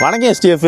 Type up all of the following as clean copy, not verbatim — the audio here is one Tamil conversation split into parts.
வணக்கம் STF.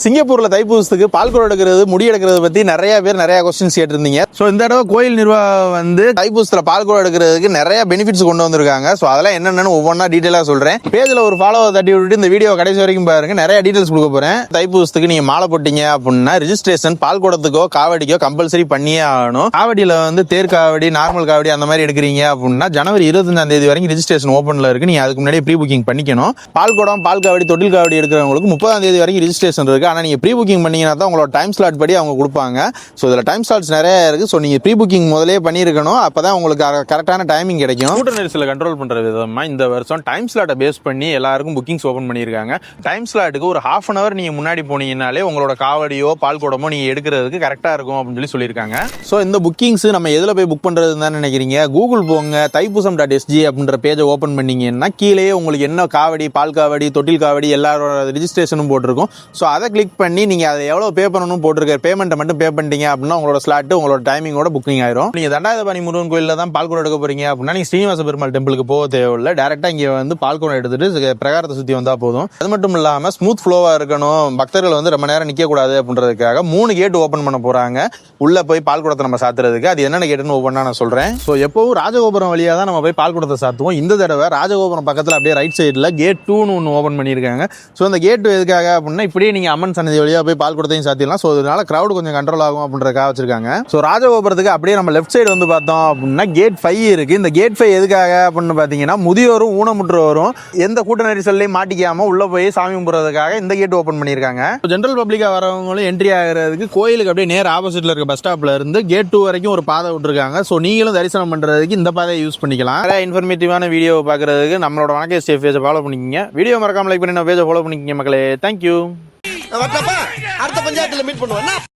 சிங்கப்பூர்ல தைப்பூசத்துக்கு பால்குடம் எடுக்கிறது முடி எடுக்கிறது பத்தி நிறைய பேர் நிறைய கொஸ்டின்ஸ் கேட்டிருந்தீங்க. ஸோ இந்த தடவை கோயில் நிர்வாகம் வந்து தைப்பூசத்துல பால்குடம் எடுக்கிறதுக்கு நிறைய பெனிஃபிட்ஸ் கொண்டு வந்திருக்காங்க. ஸோ அதெல்லாம் என்னென்னு ஒவ்வொன்றா டீட்டெயிலாக சொல்றேன். பேஜ்ல ஒரு ஃபாலோவை தட்டி விட்டுட்டு இந்த வீடியோ கடைசி வரைக்கும் பாருங்க. நிறைய டீட்டெயில்ஸ் கொடுக்க போறேன். தைப்பூசத்துக்கு நீங்க மாலை போட்டீங்க அப்படின்னா ரெஜிஸ்ட்ரேஷன் பால்குடத்துக்கோ காவடிக்கோ கம்பல்சரி பண்ணியே ஆகணும். காவடியில வந்து தேர் காவடி, நார்மல் காவடி அந்த மாதிரி எடுக்கிறீங்க அப்படின்னா ஜனவரி 25 வரைக்கும் ரெஜிஸ்ட்ரேஷன் ஓப்பன்ல இருக்கு. நீங்க அதுக்கு முன்னாடி ப்ரீ புக்கிங் பண்ணிக்கணும். பால்குடம், பால் காவடி, தொட்டில் காவடி எடுக்கிறவங்களுக்கு 30 வரைக்கும் ரெஜிஸ்ட்ரேஷன் இருக்கு. ஆனா நீங்க ப்ரீ புக்கிங் பண்ணீங்கன்னா தான் உங்களோட டைம் ஸ்லாட் படி அவங்க கொடுப்பாங்க. ஸோ இதுல டைம் ஸ்லாட்ஸ் நிறைய இருக்கு. ஸோ நீங்க ப்ரீ புக்கிங் முதலே பண்ணிருக்கணும். அப்பதான் உங்களுக்கு கரெக்டான டைமிங் கிடைக்கும். கூட்ட நெரிசலை கண்ட்ரோல் பண்ற விதமா இந்த வருஷம் டைம் ஸ்லாட்டை பேஸ் பண்ணி எல்லாருக்கும் புக்கிங்ஸ் ஓபன் பண்ணிருக்காங்க. டைம் ஸ்லாட்டுக்கு ஒரு ½ hour நீங்க முன்னாடி போனீங்கன்னாலே உங்களோட காவடியோ பால் குடமோ நீங்க எடுக்கிறதுக்கு கரெக்டா இருக்கும் அப்படின்னு சொல்லியிருக்காங்க. ஸோ இந்த புக்கிங்ஸ் நம்ம எதுல போய் புக் பண்றதுன்னு தான் நினைக்கிறீங்க? கூகுள் போங்க, தைப்பூசம்.sg அப்படின்ற பேஜை ஓபன் பண்ணீங்கன்னா கீழே உங்களுக்கு என்ன காவடி, பால் காவடி, தொட்டில் காவடி எல்லாரோட ரெஜிஸ்ட்ரேஷனும் போட்டிருக்கும். ஸோ அதை கிளிக் பண்ணி நீங்கள் அதை எவ்வளோ பே பண்ணணும் போட்டிருக்க பேமெண்ட்டை மட்டும் பே பண்ணிட்டீங்க அப்படின்னா உங்களோட ஸ்லாட்டு உங்களோட டைமிங்கோட புக்கிங் ஆயிரும். நீங்கள் தண்டாயுதபாணி முருகன் கோயிலில் தான் பால்குடம் எடுக்க போறீங்க அப்படின்னா நீங்கள் ஸ்ரீனிவாச பெருமாள் டெம்பிளுக்கு போக தேவையில்லை. டேரெக்டாக இங்கே வந்து பால்குடம் எடுத்துட்டு பிரகாரத்தை சுற்றி வந்தால் போதும். அது மட்டும் இல்லாமல் ஸ்மூத் ஃப்ளோவாக இருக்கணும், பக்தர்கள் வந்து ரொம்ப நேரம் நிற்கக்கூடாது அப்படின்றதுக்காக 3 கேட் ஓப்பன் பண்ண போகிறாங்க. உள்ளே போய் பால்குடத்தை நம்ம சாத்துறதுக்கு. அது என்னென்ன கேட்டுன்னு ஒவ்வொன்றா நான் சொல்கிறேன். ஸோ எப்போவும் ராஜகோபுரம் வழியாக தான் நம்ம போய் பால்குடத்தை சாத்துவோம். இந்த தடவை ராஜகோபுரம் பக்கத்தில் அப்படியே ரைட் சைடில் கேட் 2ன்னு ஒன்று ஓப்பன் பண்ணியிருக்காங்க. ஸோ அந்த கேட் எதுக்காக அப்படின்னா இப்படியே நீங்கள் அம்மன் சன்னதி வழியாக போய் பால் குடத்தையும் சாத்திடலாம். ஸோ இதனால கிரௌட் கொஞ்சம் கண்ட்ரோல் ஆகும் அப்படின்றதுக்காக வச்சிருக்காங்க. ஸோ ராஜகோபுரத்துக்கு அப்படியே நம்ம லெஃப்ட் சைடு வந்து பார்த்தோம் அப்படின்னா கேட் 5 இருக்கு. இந்த கேட் 5 எதுக்காக அப்படின்னு பார்த்தீங்கன்னா முதியோரும் ஊனமுற்றோரும் எந்த கூட்ட நெரிசல்லையும் மாட்டிக்காம உள்ள போய் சாமி கும்பிட்றதுக்காக இந்த கேட் ஓப்பன் பண்ணியிருக்காங்க. ஜென்ரல் பப்ளிக்காக வரவங்களும் என்ட்ரி ஆகிறதுக்கு கோயிலுக்கு அப்படியே நேர் ஆப்போசிட்ல இருக்க பஸ் ஸ்டாப்ல இருந்து கேட் 2 வரைக்கும் ஒரு பாதை விட்டுருக்காங்க. ஸோ நீங்களும் தரிசனம் பண்றதுக்கு இந்த பாதையை யூஸ் பண்ணிக்கலாம். நிறைய இன்ஃபர்மேட்டிவான வீடியோ பார்க்கறதுக்கு நம்மளோட வணக்கம் STF பேஜை ஃபாலோ பண்ணிக்கங்க. வீடியோ மறக்காம லைக் பண்ணி நம்ம பேஜை ஃபாலோ பண்ணிக்கங்க மக்களே. தேங்க்யூ. அடுத்த பஞ்சாயத்துல மீட் பண்ணுவோம்.